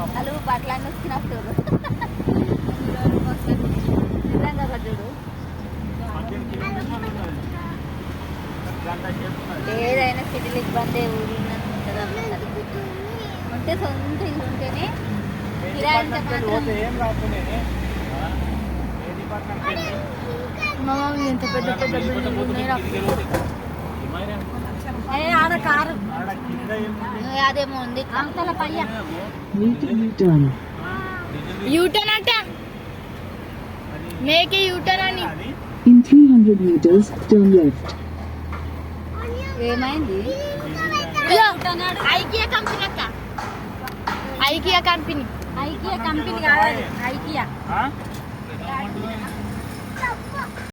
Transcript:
వాళ్ళు బట్టలన్నీ వచ్చినప్పుడు నిజంగా చూడు ఏదైనా సిటీలు ఇబ్బంది ఊరిలో ఉంటే సొంత ఇల్లు ఉంటేనే ఎంత పెద్ద పెద్ద బిల్డింగ్ ఉన్నాయి ఆడ కారు అదేమో ఉంది అంతల పయ్య యూటర్న్ అట మేక్ ఏ యూటర్న్ అని In 300 meters, turn left. ఏమైంది ఐకియా కంపెనీ అక్క ఐకియా కంపెనీ కాదు ఐకియా